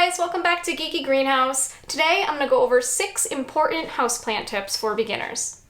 guys, welcome back to Geeky Greenhouse. Today I'm going to go over 6 important houseplant tips for beginners.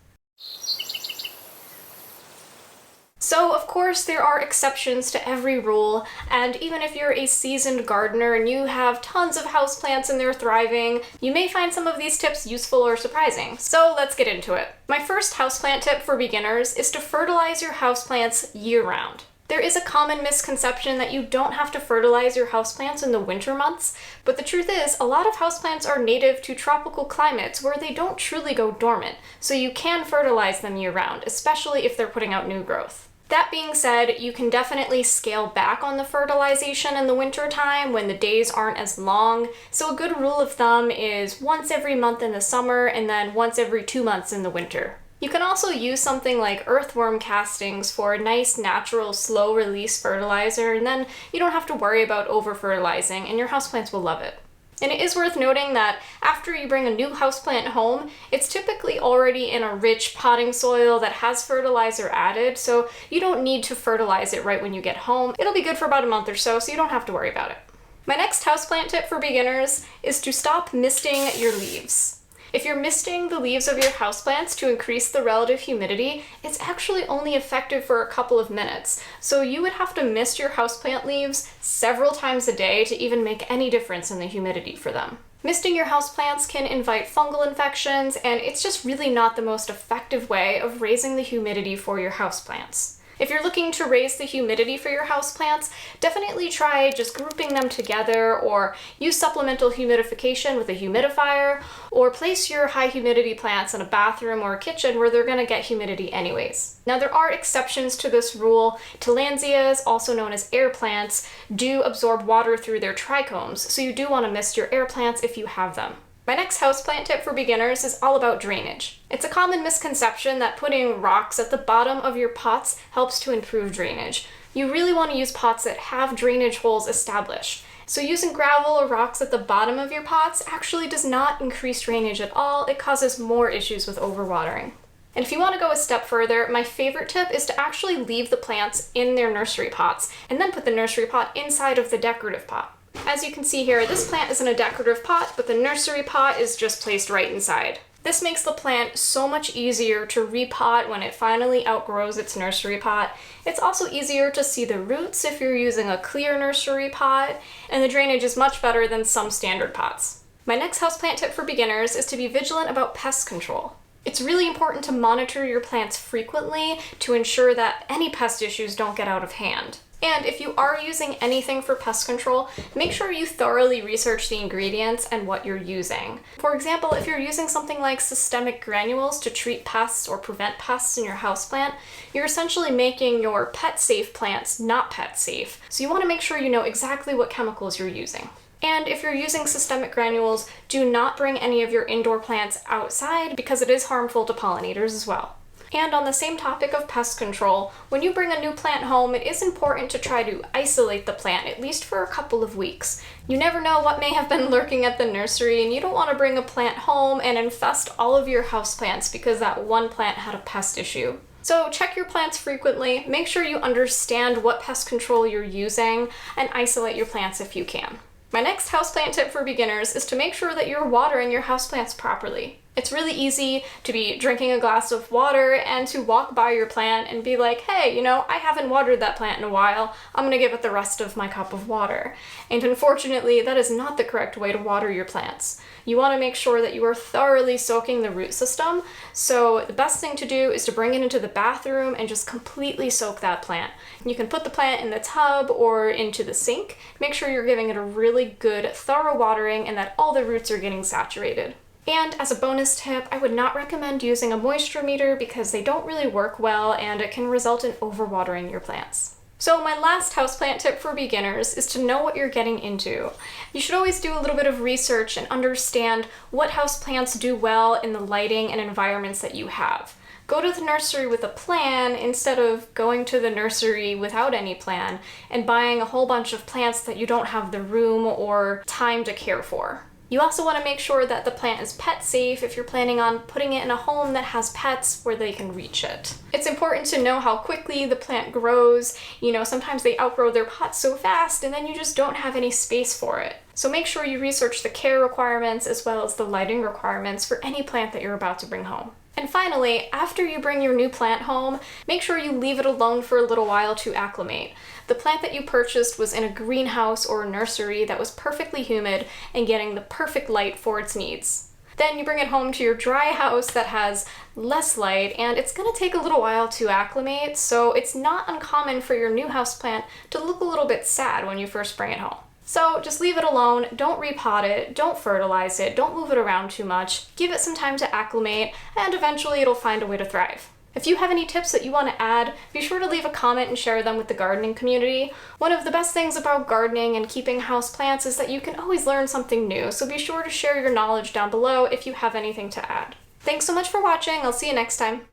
So of course there are exceptions to every rule, and even if you're a seasoned gardener and you have tons of houseplants and they're thriving, you may find some of these tips useful or surprising. So let's get into it. My first houseplant tip for beginners is to fertilize your houseplants year-round. There is a common misconception that you don't have to fertilize your houseplants in the winter months, but the truth is a lot of houseplants are native to tropical climates where they don't truly go dormant, so you can fertilize them year-round, especially if they're putting out new growth. That being said, you can definitely scale back on the fertilization in the winter time when the days aren't as long, so a good rule of thumb is once every month in the summer and then once every 2 months in the winter. You can also use something like earthworm castings for a nice, natural, slow-release fertilizer, and then you don't have to worry about over-fertilizing, and your houseplants will love it. And it is worth noting that after you bring a new houseplant home, it's typically already in a rich potting soil that has fertilizer added, so you don't need to fertilize it right when you get home. It'll be good for about a month or so you don't have to worry about it. My next houseplant tip for beginners is to stop misting your leaves. If you're misting the leaves of your houseplants to increase the relative humidity, it's actually only effective for a couple of minutes. So you would have to mist your houseplant leaves several times a day to even make any difference in the humidity for them. Misting your houseplants can invite fungal infections, and it's just really not the most effective way of raising the humidity for your houseplants. If you're looking to raise the humidity for your houseplants, definitely try just grouping them together, or use supplemental humidification with a humidifier, or place your high humidity plants in a bathroom or a kitchen where they're going to get humidity anyways. Now there are exceptions to this rule. Tillandsias, also known as air plants, do absorb water through their trichomes, so you do want to mist your air plants if you have them. My next houseplant tip for beginners is all about drainage. It's a common misconception that putting rocks at the bottom of your pots helps to improve drainage. You really want to use pots that have drainage holes established. So using gravel or rocks at the bottom of your pots actually does not increase drainage at all. It causes more issues with overwatering. And if you want to go a step further, my favorite tip is to actually leave the plants in their nursery pots and then put the nursery pot inside of the decorative pot. As you can see here, this plant is in a decorative pot, but the nursery pot is just placed right inside. This makes the plant so much easier to repot when it finally outgrows its nursery pot. It's also easier to see the roots if you're using a clear nursery pot, and the drainage is much better than some standard pots. My next houseplant tip for beginners is to be vigilant about pest control. It's really important to monitor your plants frequently to ensure that any pest issues don't get out of hand. And if you are using anything for pest control, make sure you thoroughly research the ingredients and what you're using. For example, if you're using something like systemic granules to treat pests or prevent pests in your houseplant, you're essentially making your pet-safe plants not pet-safe. So you want to make sure you know exactly what chemicals you're using. And if you're using systemic granules, do not bring any of your indoor plants outside because it is harmful to pollinators as well. And on the same topic of pest control, when you bring a new plant home, it is important to try to isolate the plant, at least for a couple of weeks. You never know what may have been lurking at the nursery, and you don't want to bring a plant home and infest all of your houseplants because that one plant had a pest issue. So check your plants frequently, make sure you understand what pest control you're using, and isolate your plants if you can. My next houseplant tip for beginners is to make sure that you're watering your houseplants properly. It's really easy to be drinking a glass of water and to walk by your plant and be like, hey, I haven't watered that plant in a while. I'm gonna give it the rest of my cup of water. And unfortunately, that is not the correct way to water your plants. You wanna make sure that you are thoroughly soaking the root system. So the best thing to do is to bring it into the bathroom and just completely soak that plant. You can put the plant in the tub or into the sink. Make sure you're giving it a really good, thorough watering and that all the roots are getting saturated. And as a bonus tip, I would not recommend using a moisture meter because they don't really work well and it can result in overwatering your plants. So my last houseplant tip for beginners is to know what you're getting into. You should always do a little bit of research and understand what houseplants do well in the lighting and environments that you have. Go to the nursery with a plan instead of going to the nursery without any plan and buying a whole bunch of plants that you don't have the room or time to care for. You also want to make sure that the plant is pet safe if you're planning on putting it in a home that has pets where they can reach it. It's important to know how quickly the plant grows. Sometimes they outgrow their pots so fast and then you just don't have any space for it. So make sure you research the care requirements as well as the lighting requirements for any plant that you're about to bring home. And finally, after you bring your new plant home, make sure you leave it alone for a little while to acclimate. The plant that you purchased was in a greenhouse or a nursery that was perfectly humid and getting the perfect light for its needs. Then you bring it home to your dry house that has less light, and it's going to take a little while to acclimate, so it's not uncommon for your new houseplant to look a little bit sad when you first bring it home. So just leave it alone, don't repot it, don't fertilize it, don't move it around too much, give it some time to acclimate, and eventually it'll find a way to thrive. If you have any tips that you want to add, be sure to leave a comment and share them with the gardening community. One of the best things about gardening and keeping houseplants is that you can always learn something new, so be sure to share your knowledge down below if you have anything to add. Thanks so much for watching, I'll see you next time.